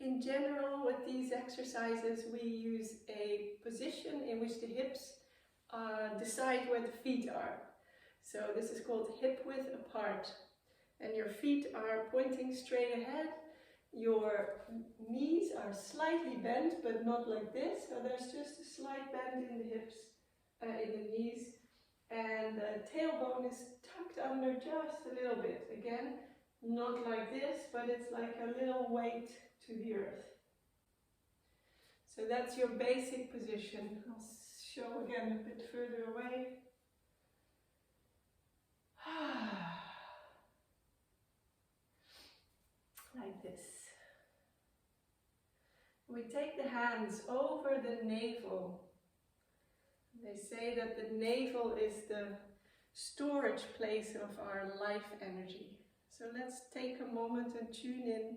In general, with these exercises, we use a position in which the hips decide where the feet are. So this is called hip width apart. And your feet are pointing straight ahead. Your knees are slightly bent, but not like this. So there's just a slight bend in the hips, in the knees. And the tailbone is tucked under just a little bit. Again, not like this, but it's like a little weight to the earth. So that's your basic position. I'll show again a bit further away. Like this. We take the hands over the navel. They say that the navel is the storage place of our life energy. So let's take a moment and tune in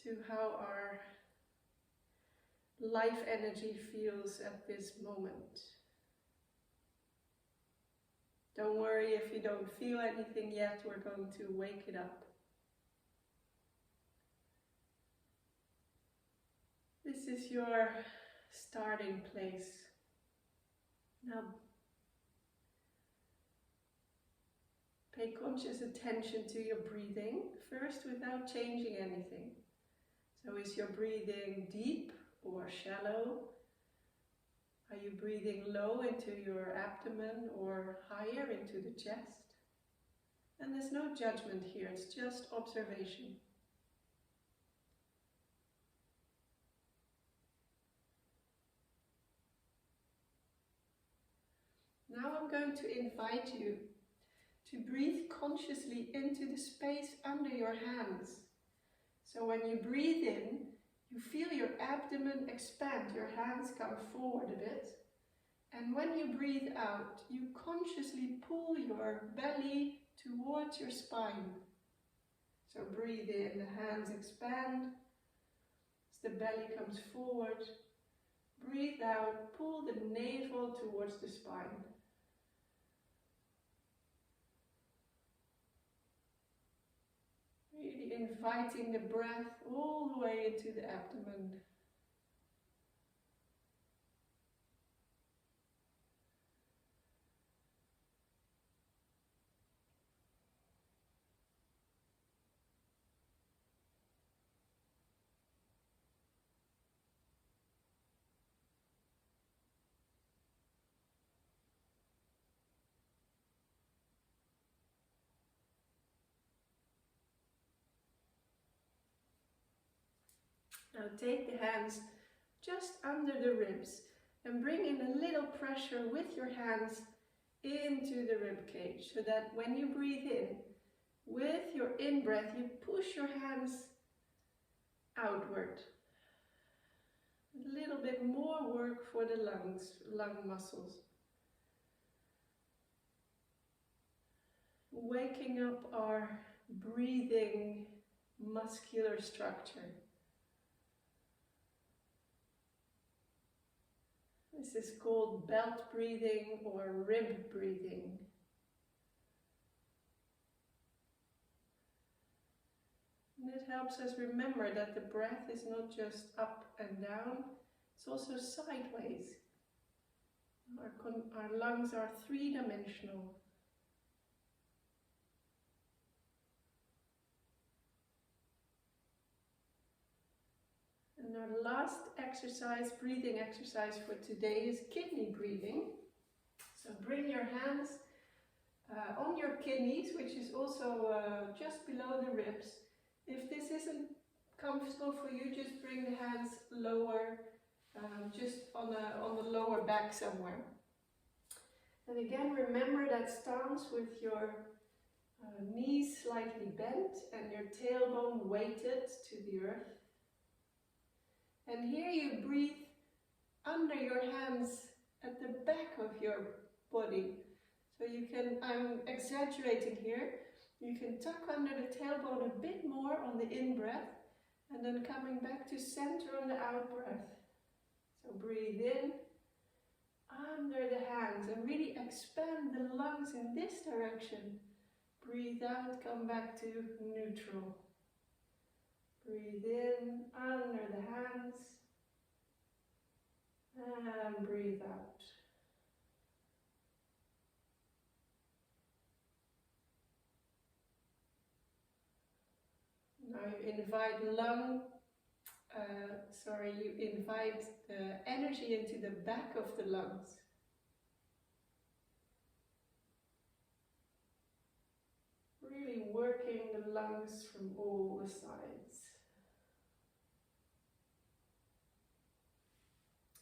to how our life energy feels at this moment. Don't worry if you don't feel anything yet, we're going to wake it up. This is your starting place. Now, pay conscious attention to your breathing, first without changing anything. So is your breathing deep or shallow? Are you breathing low into your abdomen or higher into the chest? And there's no judgment here, it's just observation. Now I'm going to invite you to breathe consciously into the space under your hands. So when you breathe in, you feel your abdomen expand, your hands come forward a bit. And when you breathe out, you consciously pull your belly towards your spine. So breathe in, the hands expand, as the belly comes forward. Breathe out, pull the navel towards the spine. Really inviting the breath all the way into the abdomen. Now take the hands just under the ribs and bring in a little pressure with your hands into the rib cage, so that when you breathe in, with your in-breath, you push your hands outward. A little bit more work for the lung muscles. Waking up our breathing muscular structure. This is called belt breathing or rib breathing. And it helps us remember that the breath is not just up and down, it's also sideways. Our lungs are three-dimensional. And our last exercise, breathing exercise for today is kidney breathing. So bring your hands on your kidneys, which is also just below the ribs. If this isn't comfortable for you, just bring the hands lower, just on the lower back somewhere. And again, remember that stance with your knees slightly bent and your tailbone weighted to the earth. And here you breathe under your hands at the back of your body. So you can, I'm exaggerating here, you can tuck under the tailbone a bit more on the in-breath and then coming back to center on the out-breath. So breathe in, under the hands, and really expand the lungs in this direction. Breathe out, come back to neutral. Breathe in under the hands and breathe out. Now you invite you invite the energy into the back of the lungs. Really working the lungs from all the sides.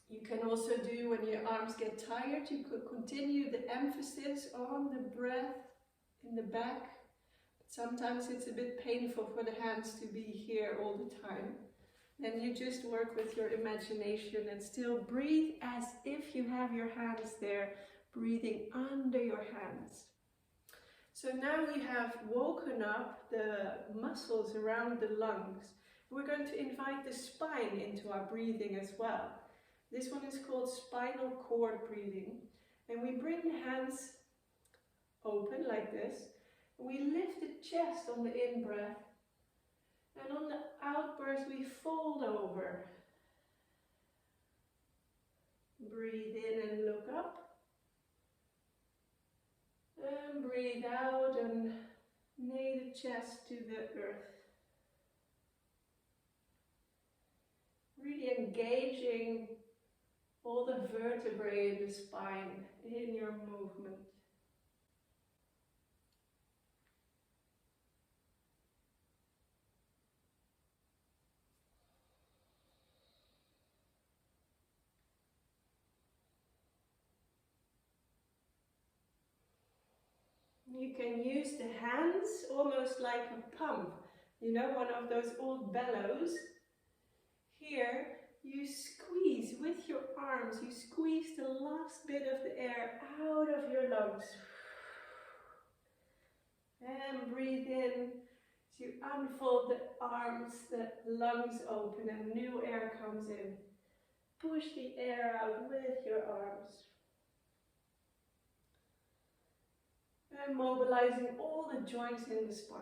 You can also do, when your arms get tired, you could continue the emphasis on the breath in the back. Sometimes it's a bit painful for the hands to be here all the time. Then you just work with your imagination and still breathe as if you have your hands there, breathing under your hands. So now we have woken up the muscles around the lungs. We're going to invite the spine into our breathing as well. This one is called spinal cord breathing. And we bring the hands open like this. We lift the chest on the in-breath. And on the out-breath we fold over. Breathe in and look up. And breathe out and knee the chest to the earth. Really engaging all the vertebrae in the spine in your movement. You can use the hands almost like a pump. You know, one of those old bellows. Here, you squeeze with your arms, you squeeze the last bit of the air out of your lungs. And breathe in. As you unfold the arms, the lungs open and new air comes in. Push the air out with your arms. And mobilizing all the joints in the spine.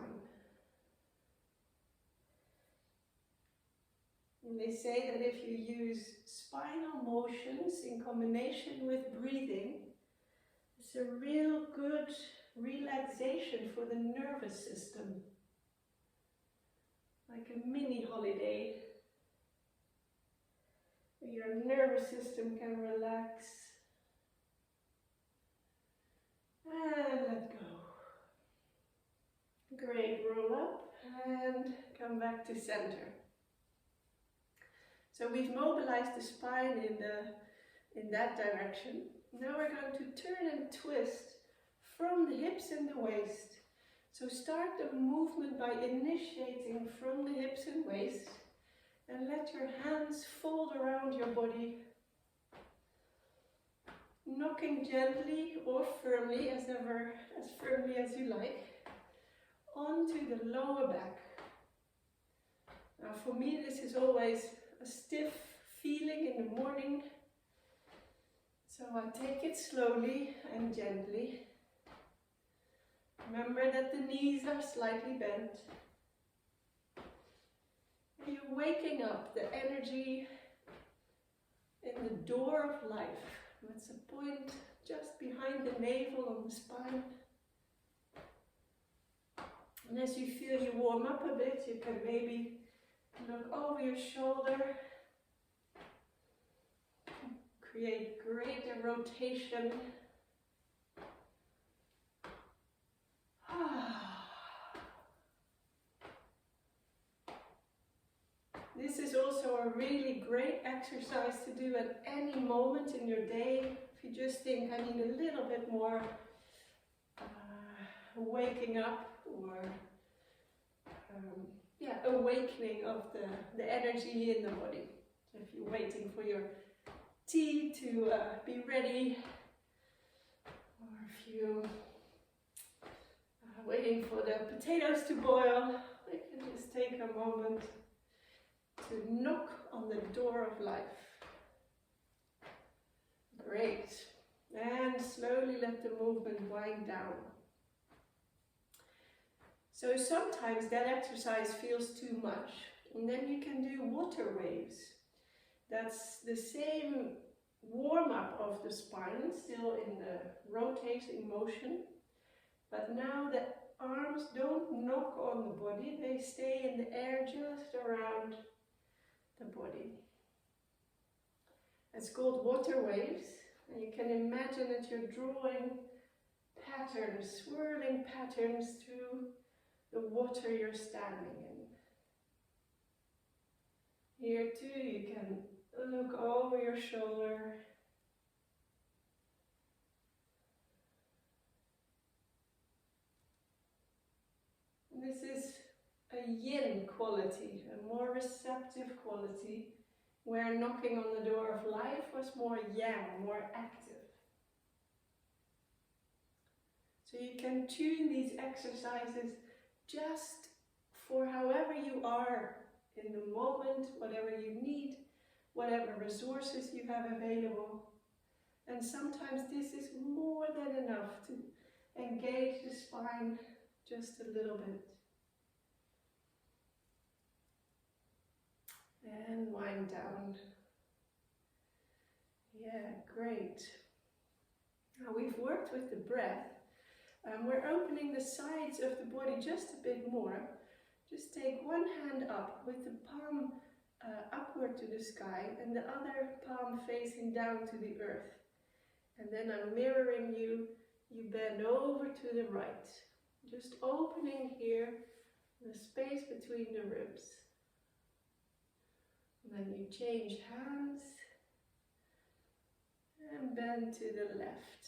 And they say that if you use spinal motions in combination with breathing, it's a real good relaxation for the nervous system. Like a mini holiday. Where your nervous system can relax. And let go. Great, roll up and come back to center. So we've mobilized the spine in that direction. Now we're going to turn and twist from the hips and the waist. So start the movement by initiating from the hips and waist and let your hands fold around your body, knocking gently or firmly, as firmly as you like, onto the lower back. Now for me this is always a stiff feeling in the morning, so I take it slowly and gently. Remember that the knees are slightly bent. And you're waking up the energy in the door of life. That's a point just behind the navel on the spine. And as you feel you warm up a bit, you can maybe look over your shoulder. Create greater rotation. This is also a really great exercise to do at any moment in your day. If you just think, I need a little bit more waking up or awakening of the energy in the body. So if you're waiting for your tea to be ready, or if you are waiting for the potatoes to boil, you can just take a moment to knock on the door of life. Great. And slowly let the movement wind down. So sometimes that exercise feels too much. And then you can do water waves. That's the same warm-up of the spine, still in the rotating motion. But now the arms don't knock on the body, they stay in the air just around the body. It's called water waves, and you can imagine that you're drawing patterns, swirling patterns through the water you're standing in. Here too, you can look over your shoulder. This is a yin quality, a more receptive quality, where knocking on the door of life was more yang, more active. So you can tune these exercises just for however you are in the moment, whatever you need, whatever resources you have available. And sometimes this is more than enough to engage the spine just a little bit. And wind down. Yeah, great. Now we've worked with the breath. We're opening the sides of the body just a bit more. Just take one hand up with the palm upward to the sky and the other palm facing down to the earth. And then I'm mirroring you. You bend over to the right. Just opening here the space between the ribs. And then you change hands and bend to the left.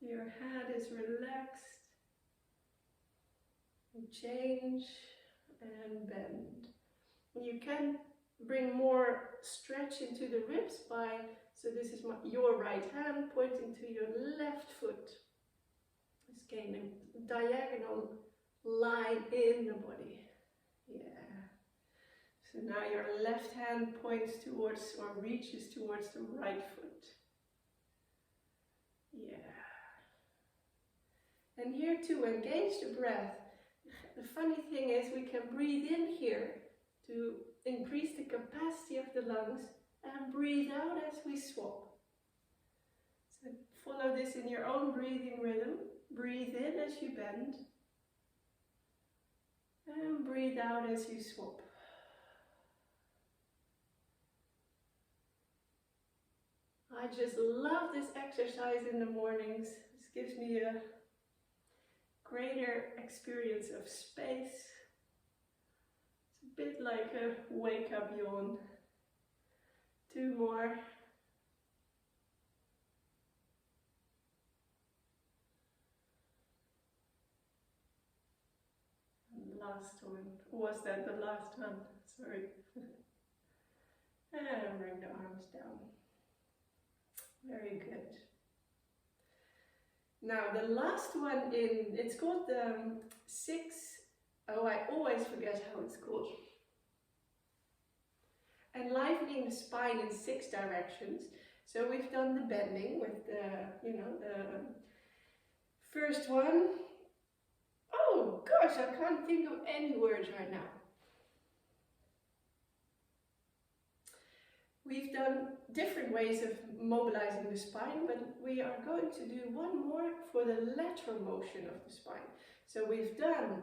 Your head is relaxed. You change and bend. You can bring more stretch into the ribs by, so this is your right hand pointing to your left foot. It's gaining a diagonal line in the body. Yeah. So now your left hand points towards or reaches towards the right foot. Yeah. And here to engage the breath. The funny thing is we can breathe in here to increase the capacity of the lungs and breathe out as we swap. So follow this in your own breathing rhythm. Breathe in as you bend and breathe out as you swap. I just love this exercise in the mornings. This gives me a greater experience of space. It's a bit like a wake up yawn. 2 more. And the last one. Was that the last one? Sorry. And bring the arms down. Very good. Now the last one it's called the 6, I always forget how it's called. Enlivening the spine in 6 directions. So we've done the bending with the first one. Oh gosh, I can't think of any words right now. We've done different ways of mobilizing the spine, but we are going to do one more for the lateral motion of the spine. So we've done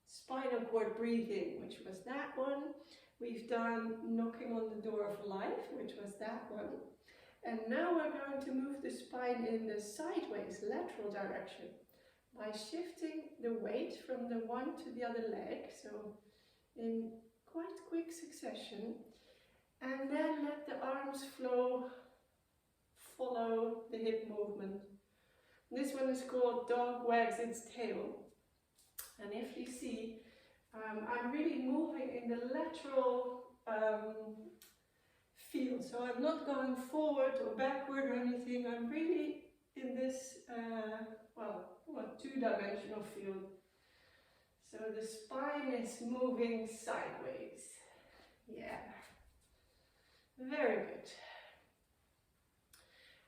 spinal cord breathing, which was that one. We've done knocking on the door of life, which was that one. And now we're going to move the spine in the sideways, lateral direction by shifting the weight from the one to the other leg, so in quite quick succession. And then let the arms follow the hip movement. This one is called dog wags its tail. And if you see, I'm really moving in the lateral field. So I'm not going forward or backward or anything. I'm really in this, 2-dimensional field. So the spine is moving sideways. Yeah. Very good.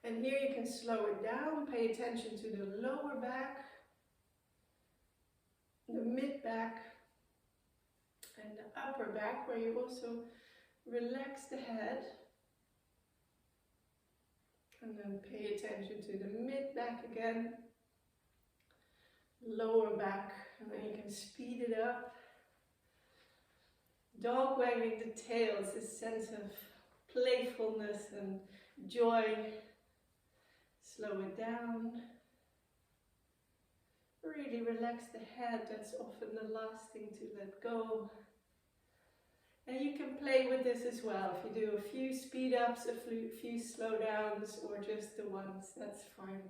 And here you can slow it down, pay attention to the lower back, the mid back, And the upper back, where you also relax the head. And then pay attention to the mid back again. Lower back, and then you can speed it up. Dog wagging the tail is this sense of playfulness and joy. Slow it down. Really relax the head, that's often the last thing to let go. And you can play with this as well. If you do a few speed ups, a few slow downs, or just the ones, that's fine.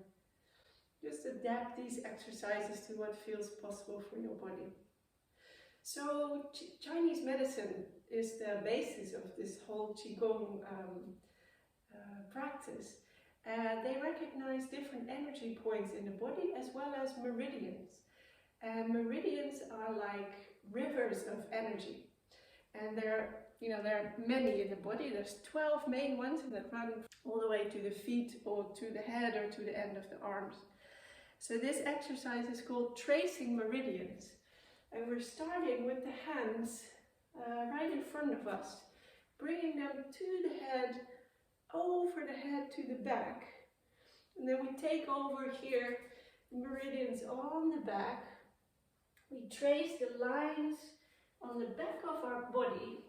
Just adapt these exercises to what feels possible for your body. So Chinese medicine is the basis of this whole Qi Gong practice. They recognize different energy points in the body as well as meridians. And meridians are like rivers of energy. And there are many in the body. There's 12 main ones that run all the way to the feet or to the head or to the end of the arms. So this exercise is called tracing meridians. And we're starting with the hands right in front of us, bringing them to the head, over the head to the back. And then we take over here meridians on the back. We trace the lines on the back of our body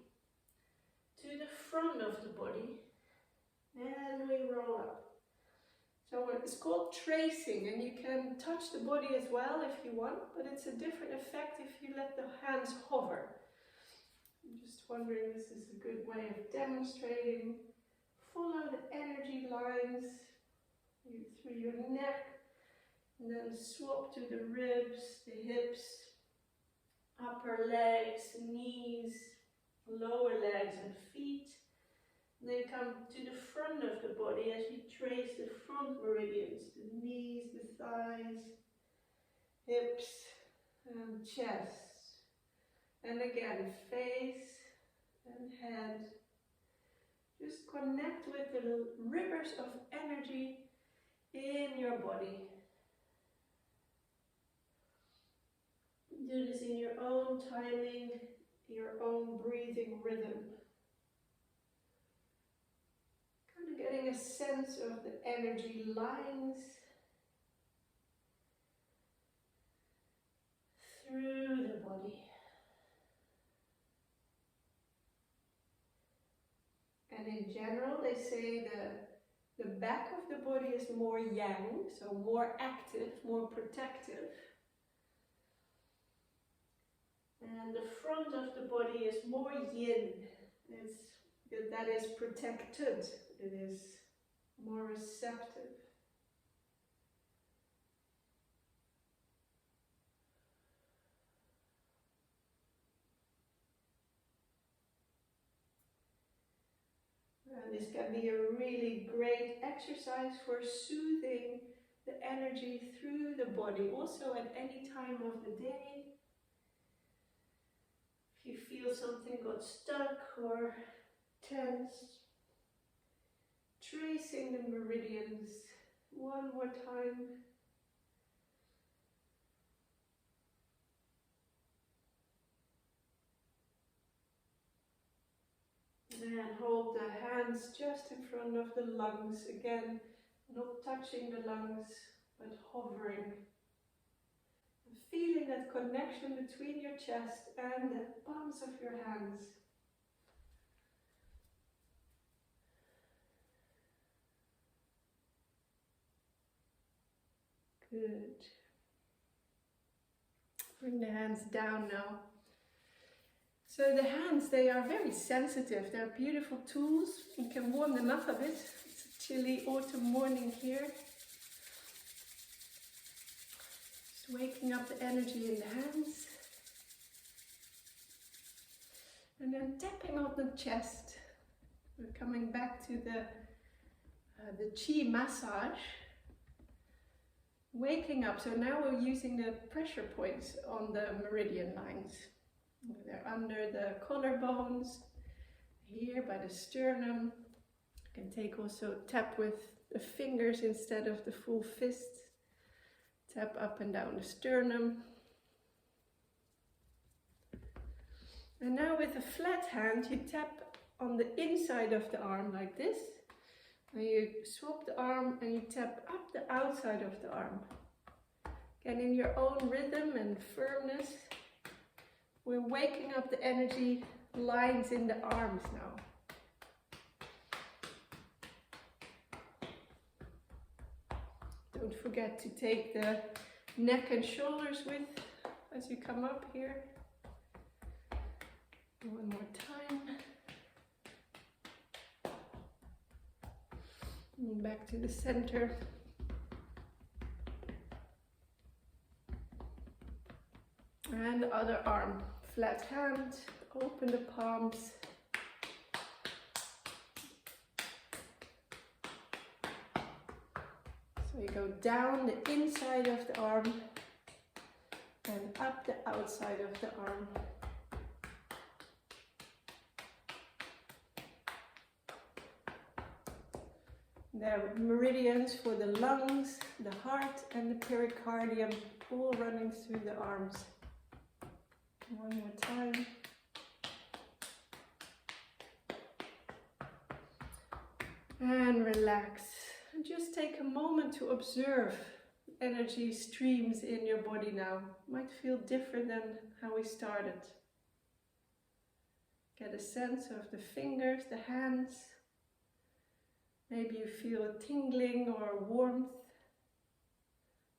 to the front of the body, and we roll up. So it's called tracing, and you can touch the body as well if you want, but it's a different effect if you let the hands hover. I'm just wondering, this is a good way of demonstrating. Follow the energy lines through your neck, and then swap to the ribs, the hips, upper legs, knees, lower legs and feet. And then come to the front of the body as you trace the front meridians, the knees, the thighs, hips and chest. And again, face and head. Just connect with the rivers of energy in your body. Do this in your own timing, your own breathing rhythm. Kind of getting a sense of the energy lines through the body. And in general, they say the back of the body is more yang, so more active, more protective. And the front of the body is more yin. That is protected. It is more receptive. And this can be a really great exercise for soothing the energy through the body, also at any time of the day. If you feel something got stuck or tense, tracing the meridians one more time. And hold the hands just in front of the lungs, again, not touching the lungs, but hovering. And feeling that connection between your chest and the palms of your hands. Good. Bring the hands down now. So the hands, they are very sensitive. They're beautiful tools. You can warm them up a bit. It's a chilly autumn morning here. Just waking up the energy in the hands. And then tapping on the chest. We're coming back to the Qi massage. Waking up. So now we're using the pressure points on the meridian lines. They're under the collarbones, here by the sternum. You can tap with the fingers instead of the full fist. Tap up and down the sternum. And now with a flat hand, you tap on the inside of the arm like this. And you swap the arm and you tap up the outside of the arm. Again, in your own rhythm and firmness, we're waking up the energy lines in the arms now. Don't forget to take the neck and shoulders with as you come up here. One more time. And back to the center. And the other arm. Flat hand, open the palms. So you go down the inside of the arm and up the outside of the arm. There are meridians for the lungs, the heart and the pericardium, all running through the arms. One more time. And relax. And just take a moment to observe energy streams in your body now. Might feel different than how we started. Get a sense of the fingers, the hands. Maybe you feel a tingling or a warmth.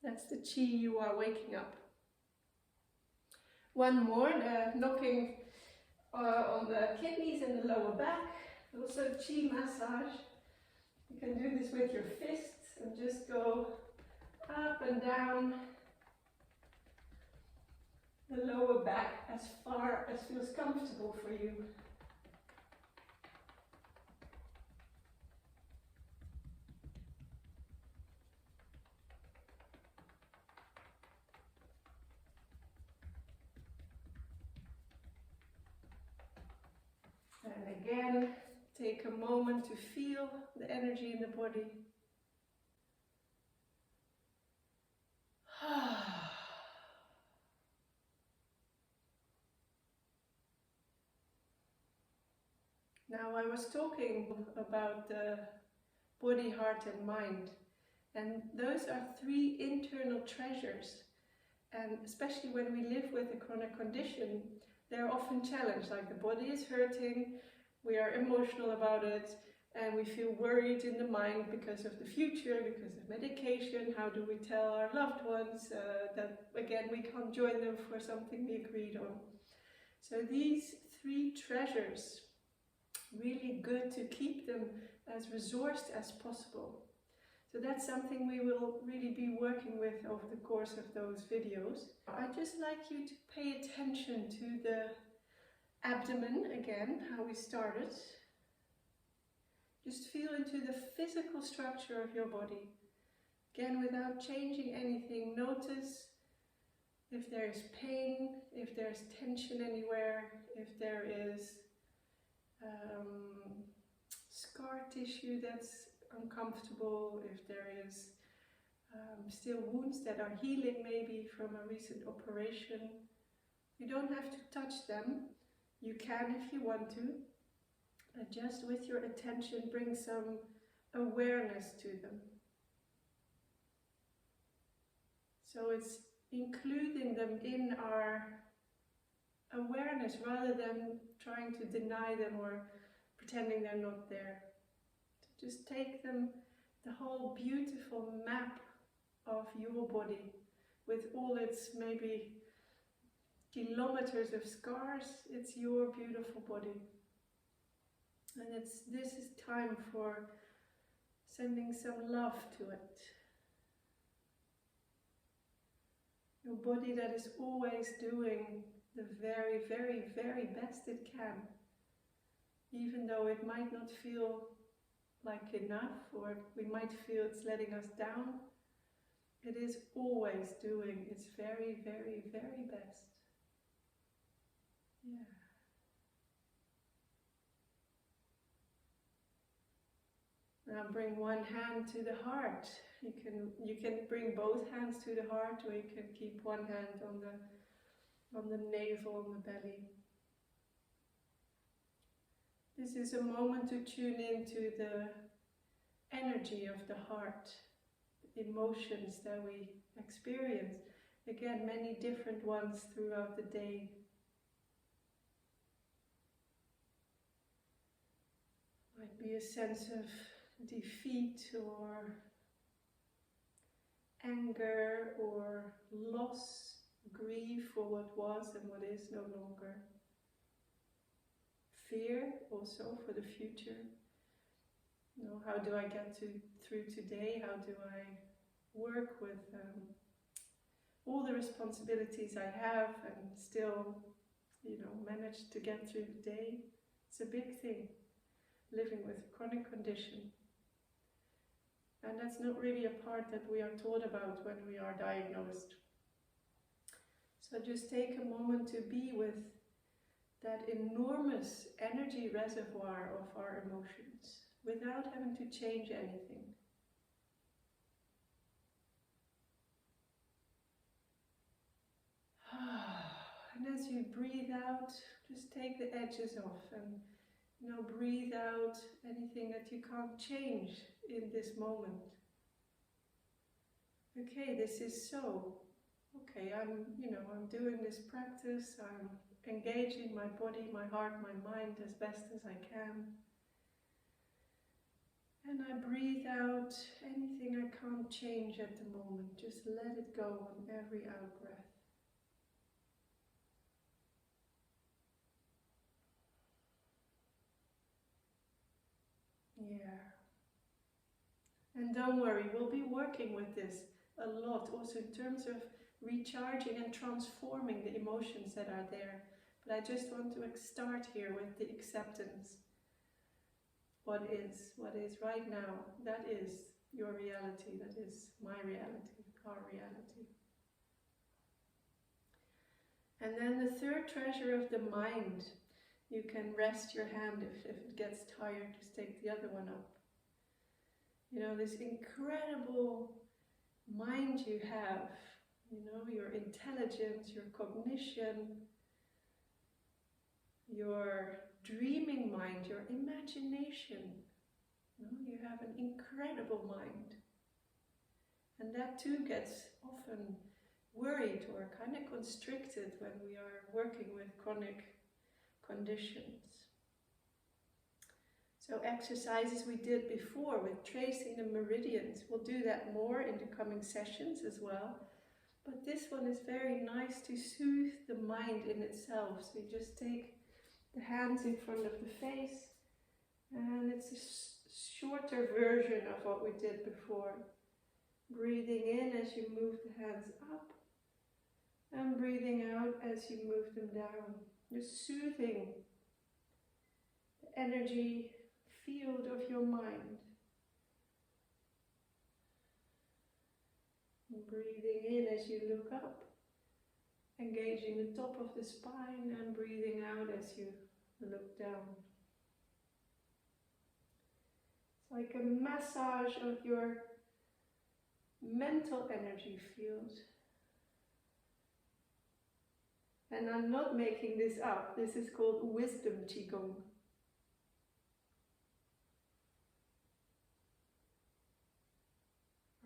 That's the Qi you are waking up. One more, knocking on the kidneys and the lower back. Also Qi massage. You can do this with your fists and just go up and down the lower back as far as feels comfortable for you. And again, take a moment to feel the energy in the body. Now I was talking about the body, heart and mind, and those are three internal treasures, and especially when we live with a chronic condition, they're often challenged, like the body is hurting, we are emotional about it, and we feel worried in the mind because of the future, because of medication. How do we tell our loved ones that, again, we can't join them for something we agreed on? So these three treasures, really good to keep them as resourced as possible. So that's something we will really be working with over the course of those videos. I'd just like you to pay attention to the abdomen again, how we started. Just feel into the physical structure of your body. Again, without changing anything, notice if there is pain, if there is tension anywhere, if there is scar tissue that's uncomfortable, if there is still wounds that are healing maybe from a recent operation. You don't have to touch them. You can if you want to. Just with your attention, bring some awareness to them. So it's including them in our awareness rather than trying to deny them or pretending they're not there. So just take them, the whole beautiful map of your body with all its maybe kilometers of scars. It's your beautiful body. And this is time for sending some love to it. Your body that is always doing the very, very, very best it can. Even though it might not feel like enough, or we might feel it's letting us down, it is always doing its very, very, very best. Yeah. Now bring one hand to the heart. You can bring both hands to the heart, or you can keep one hand on the navel, on the belly. This is a moment to tune into the energy of the heart, emotions that we experience. Again, many different ones throughout the day. Might be a sense of defeat or anger or loss, grief for what was and what is no longer. Fear also for the future. You know, how do I get through today? How do I work with all the responsibilities I have and still, manage to get through the day? It's a big thing, living with a chronic condition. And that's not really a part that we are taught about when we are diagnosed. So just take a moment to be with that enormous energy reservoir of our emotions without having to change anything. And as you breathe out, just take the edges off and breathe out anything that you can't change in this moment. Okay, this is so. Okay, I'm doing this practice. I'm engaging my body, my heart, my mind as best as I can. And I breathe out anything I can't change at the moment. Just let it go on every out-breath. Yeah. And don't worry, we'll be working with this a lot, also in terms of recharging and transforming the emotions that are there. But I just want to start here with the acceptance. What is right now, that is your reality, that is my reality, our reality. And then the third treasure of the mind, you can rest your hand if it gets tired, just take the other one up. This incredible mind you have, your intelligence, your cognition, your dreaming mind, your imagination. You have an incredible mind. And that too gets often worried or kind of constricted when we are working with chronic conditions. So exercises we did before with tracing the meridians, we'll do that more in the coming sessions as well. But this one is very nice to soothe the mind in itself. So you just take the hands in front of the face, and it's a shorter version of what we did before. Breathing in as you move the hands up, and breathing out as you move them down. Just soothing the energy field of your mind. Breathing in as you look up, engaging the top of the spine, and breathing out as you look down. It's like a massage of your mental energy field. And I'm not making this up. This is called wisdom Qi Gong.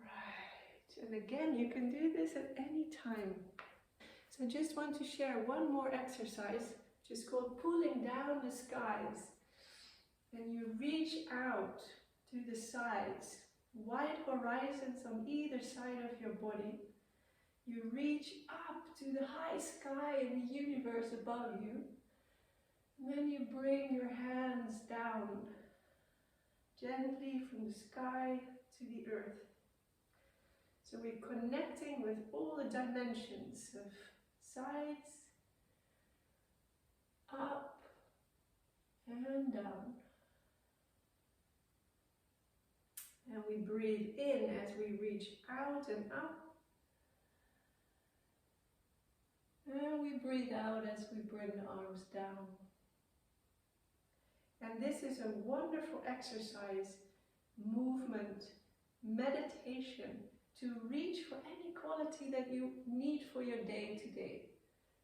Right. And again, you can do this at any time. So I just want to share one more exercise, which is called pulling down the skies. And you reach out to the sides, wide horizons on either side of your body. You reach up to the high sky in the universe above you. And then you bring your hands down, gently from the sky to the earth. So we're connecting with all the dimensions of sides, up and down. And we breathe in as we reach out and up. And we breathe out as we bring the arms down. And this is a wonderful exercise, movement, meditation, to reach for any quality that you need for your day today.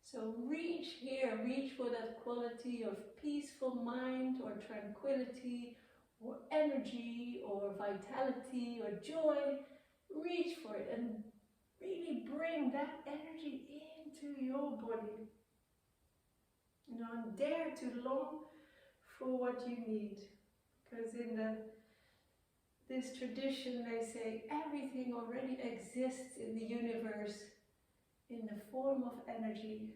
So reach here, reach for that quality of peaceful mind or tranquility or energy or vitality or joy. Reach for it and really bring that energy into your body. You know, and dare to long for what you need. Because in this tradition they say everything already exists in the universe in the form of energy.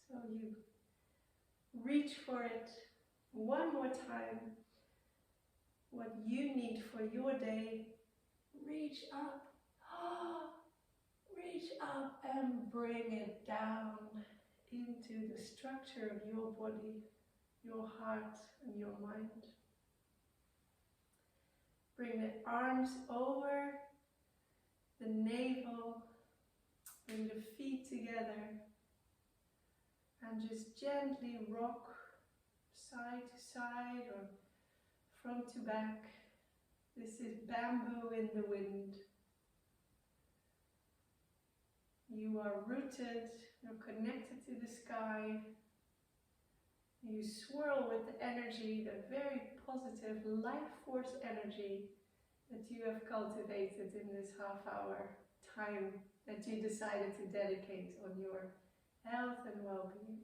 So you reach for it one more time. What you need for your day, reach up. Reach up and bring it down into the structure of your body, your heart and your mind. Bring the arms over the navel, bring the feet together and just gently rock side to side or front to back. This is bamboo in the wind. You are rooted, you're connected to the sky. You swirl with the energy, the very positive life force energy that you have cultivated in this half-hour time that you decided to dedicate on your health and well-being.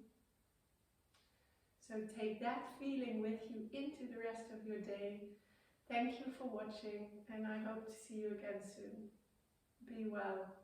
So take that feeling with you into the rest of your day. Thank you for watching, and I hope to see you again soon. Be well.